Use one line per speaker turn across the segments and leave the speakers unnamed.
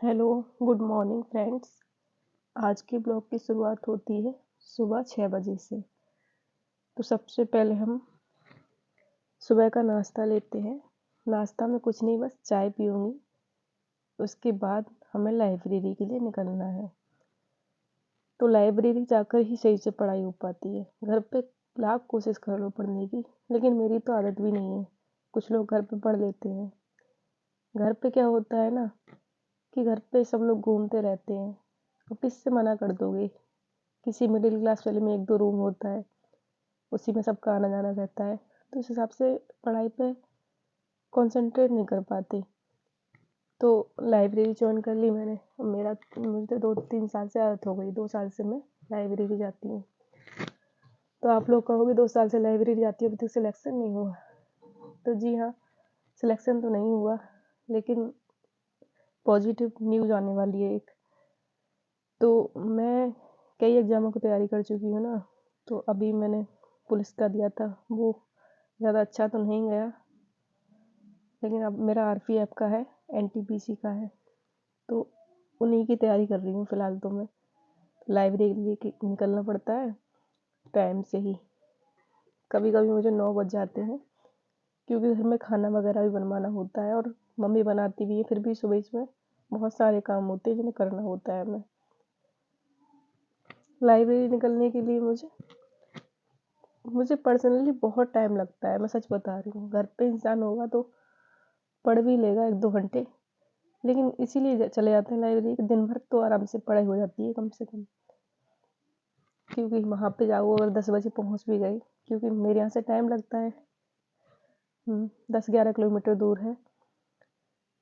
Hello, good morning friends. आज के blog की शुरुआत होती है सुबह 6 बजे से। तो सबसे पहले हम सुबह का नाश्ता लेते हैं। नाश्ता में कुछ नहीं, बस चाय पीऊँगी। उसके बाद हमें लाइब्रेरी के लिए निकलना है। तो लाइब्रेरी जाकर ही सही से पढ़ाई हो पाती है। घर पे लाख कोशिश कर लो पढ़ने की, लेकिन मेरी तो आदत भी नहीं है। कुछ लोग घर पे पढ़ लेते हैं। घर पे क्या होता है ना कि घर पे सब लोग घूमते रहते हैं। अब किससे मना कर दोगे? किसी मिडिल क्लास वाले में 1-2 रूम होता है, उसी में सबका आना जाना रहता है, तो इस हिसाब से पढ़ाई पे कंसंट्रेट नहीं कर पाते। तो लाइब्रेरी जॉइन कर ली मैंने। मुझे 2-3 साल से आदत हो गई, 2 साल से मैं लाइब्रेरी जाती हूँ। तो आप लोग कहोगे 2 साल से लाइब्रेरी जाती हो, अभी तक सिलेक्शन नहीं हुआ। तो जी हाँ, सिलेक्शन तो नहीं हुआ, लेकिन पॉजिटिव न्यूज़ आने वाली है एक। तो मैं कई एग्ज़ामों की तैयारी कर चुकी हूँ ना, तो अभी मैंने पुलिस का दिया था, वो ज़्यादा अच्छा तो नहीं गया, लेकिन अब मेरा आरपीएफ का है, एनटीपीसी का है, तो उन्हीं की तैयारी कर रही हूँ फ़िलहाल तो मैं। लाइब्रेरी के लिए निकलना पड़ता है टाइम से ही। कभी कभी मुझे 9 बज जाते हैं, क्योंकि घर में खाना वगैरह भी बनवाना होता है, और मम्मी बनाती भी है, फिर भी सुबह इसमें बहुत सारे काम होते हैं जिन्हें करना होता है हमें। लाइब्रेरी निकलने के लिए मुझे पर्सनली बहुत टाइम लगता है, मैं सच बता रही हूँ। घर पे इंसान होगा तो पढ़ भी लेगा 1-2 घंटे, लेकिन इसीलिए चले जाते हैं लाइब्रेरी कि दिन भर तो आराम से पढ़ाई हो जाती है कम से कम। क्योंकि वहाँ पे जाओ, अगर 10 बजे पहुँच भी गई, क्योंकि मेरे यहाँ से टाइम लगता है 10-11 किलोमीटर दूर है,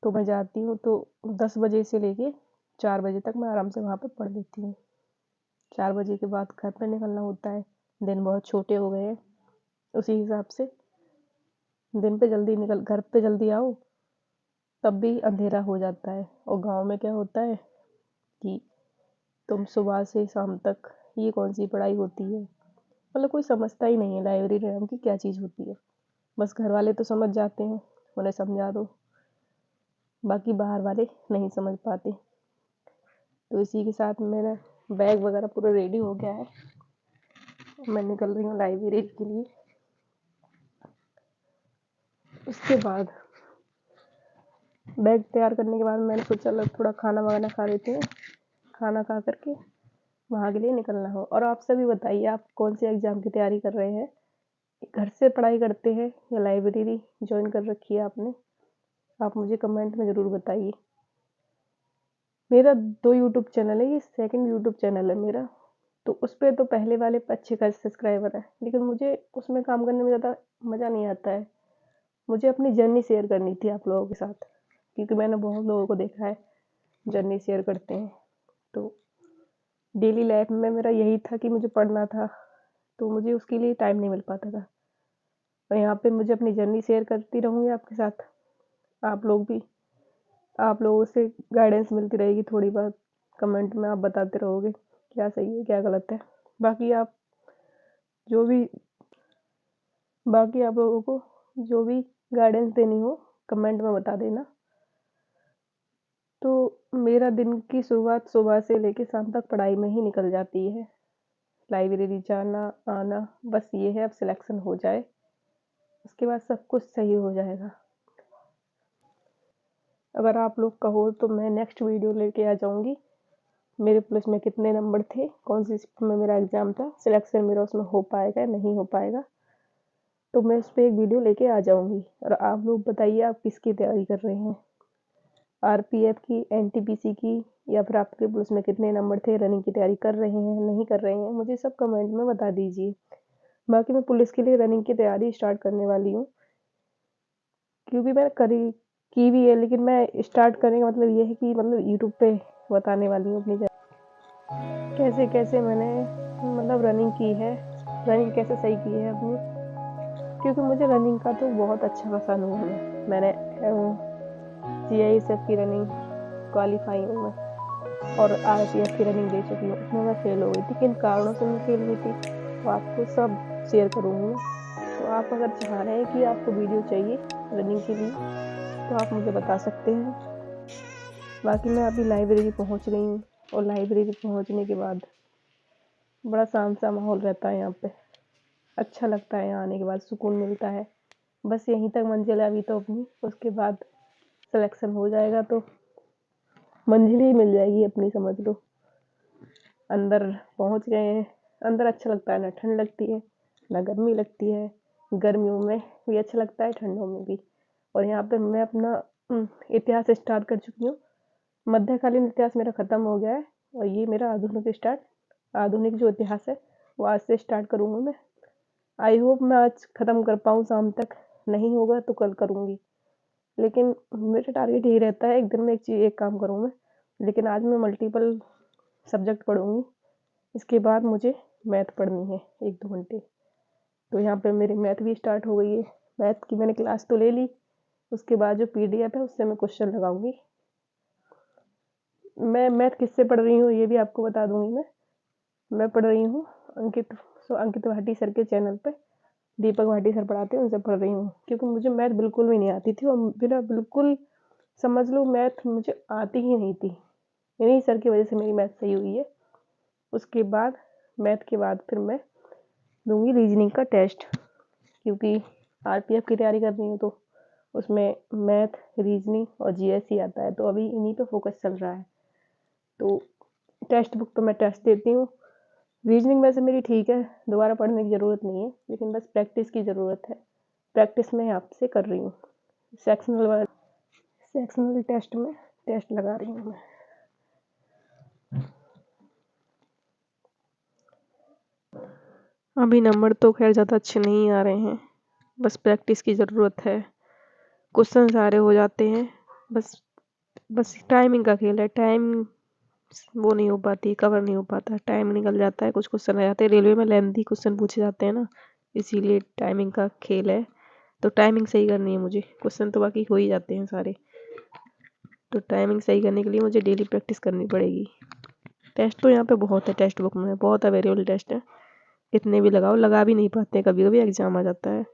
तो मैं जाती हूँ तो 10 बजे से लेके 4 बजे तक मैं आराम से वहाँ पे पढ़ लेती हूँ। 4 बजे के बाद घर पे निकलना होता है। दिन बहुत छोटे हो गए हैं, उसी हिसाब से दिन पे जल्दी घर पे जल्दी आओ, तब भी अंधेरा हो जाता है। और गाँव में क्या होता है कि तुम सुबह से शाम तक ये कौन सी पढ़ाई होती है, मतलब कोई समझता ही नहीं है लाइब्रेरी नाम की क्या चीज़ होती है। बस घर वाले तो समझ जाते हैं, उन्हें समझा दो, बाकी बाहर वाले नहीं समझ पाते। तो इसी के साथ मेरा बैग वगैरह पूरा रेडी हो गया है, मैं निकल रही हूँ लाइब्रेरी के लिए। उसके बाद बैग तैयार करने के बाद मैंने सोचा चलो थोड़ा खाना वगैरह खा लेते हैं, खाना खा करके वहाँ के लिए निकलना हो। और आप सभी बताइए, आप कौन से एग्ज़ाम की तैयारी कर रहे हैं? घर से पढ़ाई करते हैं या लाइब्रेरी ज्वाइन कर रखी है आपने? आप मुझे कमेंट में ज़रूर बताइए। मेरा 2 यूट्यूब चैनल है, ये सेकंड यूट्यूब चैनल है मेरा। तो उस पर तो पहले वाले पे अच्छे खासे सब्सक्राइबर है, लेकिन मुझे उसमें काम करने में ज़्यादा मज़ा नहीं आता है। मुझे अपनी जर्नी शेयर करनी थी आप लोगों के साथ, क्योंकि मैंने बहुत लोगों को देखा है जर्नी शेयर करते हैं। तो डेली लाइफ में मेरा यही था कि मुझे पढ़ना था, तो मुझे उसके लिए टाइम नहीं मिल पाता था। और यहाँ पे मुझे अपनी जर्नी शेयर करती रहूँगी आपके साथ। आप लोगों से गाइडेंस मिलती रहेगी थोड़ी बहुत। कमेंट में आप बताते रहोगे क्या सही है क्या गलत है। बाकी आप जो भी बाकी आप लोगों को जो भी गाइडेंस देनी हो कमेंट में बता देना। तो मेरा दिन की शुरुआत सुबह से लेकर शाम तक पढ़ाई में ही निकल जाती है। लाइब्रेरी जाना आना, बस ये है अब सिलेक्शन हो जाए, उसके बाद सब कुछ सही हो जाएगा। अगर आप लोग कहो तो मैं नेक्स्ट वीडियो लेके आ जाऊँगी, मेरे पुलिस में कितने नंबर थे, कौन सी शिफ्ट में मेरा एग्ज़ाम था, सिलेक्शन मेरा उसमें हो पाएगा नहीं हो पाएगा, तो मैं उस पर एक वीडियो लेके आ जाऊँगी। और आप लोग बताइए आप किसकी तैयारी कर रहे हैं, आरपीएफ की, एनटीपीसी की, या फिर आपके पुलिस में कितने नंबर थे, रनिंग की तैयारी कर रहे हैं नहीं कर रहे हैं, मुझे सब कमेंट में बता दीजिए। बाकी मैं पुलिस के लिए रनिंग की तैयारी स्टार्ट करने वाली हूँ, क्योंकि मैंने की भी है, लेकिन मैं स्टार्ट करने का मतलब ये है कि मतलब यूट्यूब पे बताने वाली हूँ अपनी कैसे कैसे मैंने मतलब रनिंग की है, रनिंग कैसे सही की है अपनी। क्योंकि मुझे रनिंग का तो बहुत अच्छा खासा अनुभव है। मैंने CISF की रनिंग क्वालिफाई हूँ मैं, और RPF की रनिंग दे चुकी हूँ, उसमें मैं फेल हो गई थी। किन कारणों से मैं फेल हुई थी तो आपको सब शेयर करूँगी मैं। तो आप अगर चाह रहे हैं कि आपको वीडियो चाहिए रनिंग के लिए तो आप मुझे बता सकते हैं। बाकी मैं अभी लाइब्रेरी पहुंच रही हूँ और लाइब्रेरी पहुंचने के बाद बड़ा शांत सा माहौल रहता है यहाँ पे। अच्छा लगता है, यहाँ आने के बाद सुकून मिलता है। बस यहीं तक मंजिल है अभी तो अपनी, उसके बाद सिलेक्शन हो जाएगा तो मंजिल ही मिल जाएगी अपनी, समझ लो। अंदर पहुंच गए हैं। अंदर अच्छा लगता है, ना ठंड लगती है ना गर्मी लगती है। गर्मियों में भी अच्छा लगता है, ठंडों में भी। और यहाँ पे मैं अपना इतिहास स्टार्ट कर चुकी हूँ। मध्यकालीन इतिहास मेरा ख़त्म हो गया है और ये मेरा आधुनिक जो इतिहास है वो आज से स्टार्ट करूँगी मैं। आई होप मैं आज ख़त्म कर पाऊँ शाम तक, नहीं होगा तो कल करूँगी। लेकिन मेरा टारगेट यही रहता है, एक दिन में एक काम करूँ मैं। लेकिन आज मैं मल्टीपल सब्जेक्ट पढ़ूँगी। इसके बाद मुझे मैथ पढ़नी है 1-2 घंटे। तो यहाँ पे मेरी मैथ भी स्टार्ट हो गई है। मैथ की मैंने क्लास तो ले ली, उसके बाद जो PDF है उससे मैं क्वेश्चन लगाऊंगी। मैं मैथ किससे पढ़ रही हूँ ये भी आपको बता दूंगी। मैं पढ़ रही हूँ अंकित भाटी सर के चैनल पे। दीपक भाटी सर पढ़ाते हैं, उनसे पढ़ रही हूँ। क्योंकि मुझे मैथ बिल्कुल भी नहीं आती थी और मेरा बिल्कुल समझ लो मैथ मुझे आती ही नहीं थी। इन्हीं सर की वजह से मेरी मैथ सही हुई है। उसके बाद मैथ के बाद फिर मैं दूंगी रीजनिंग का टेस्ट, क्योंकि RPF की तैयारी कर रही हूँ तो उसमें मैथ, रीजनिंग और GS ही आता है। तो अभी इन्हीं पे फोकस चल रहा है। तो टेक्स्ट बुक तो मैं टेस्ट देती हूँ। रीजनिंग वैसे मेरी ठीक है, दोबारा पढ़ने की ज़रूरत नहीं है, लेकिन बस प्रैक्टिस की ज़रूरत है। प्रैक्टिस मैं आपसे कर रही हूँ। सेक्शनल टेस्ट में टेस्ट लगा रही हूँ मैं। अभी नंबर तो खैर ज़्यादा अच्छे नहीं आ रहे हैं, बस प्रैक्टिस की ज़रूरत है। क्वेश्चन सारे हो जाते हैं, बस टाइमिंग का खेल है। टाइम वो नहीं हो पाती, कवर नहीं हो पाता, टाइम निकल जाता है। कुछ क्वेश्चन आ जाते हैं, रेलवे में लेंथी क्वेश्चन पूछे जाते हैं ना, इसीलिए टाइमिंग का खेल है। तो टाइमिंग सही करनी है मुझे। क्वेश्चन तो बाकी हो ही जाते हैं सारे, तो टाइमिंग सही करने के लिए मुझे डेली प्रैक्टिस करनी पड़ेगी। टेस्ट तो यहाँ पे बहुत है, टेक्स्ट बुक में बहुत अवेलेबल टेस्ट है। कितने भी लगाओ, लगा भी नहीं पाते, कभी कभी एग्जाम आ जाता है।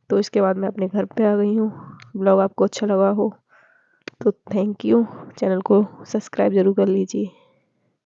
तो इसके बाद मैं अपने घर पे आ गई हूँ। ब्लॉग आपको अच्छा लगा हो तो थैंक यू। चैनल को सब्सक्राइब ज़रूर कर लीजिए।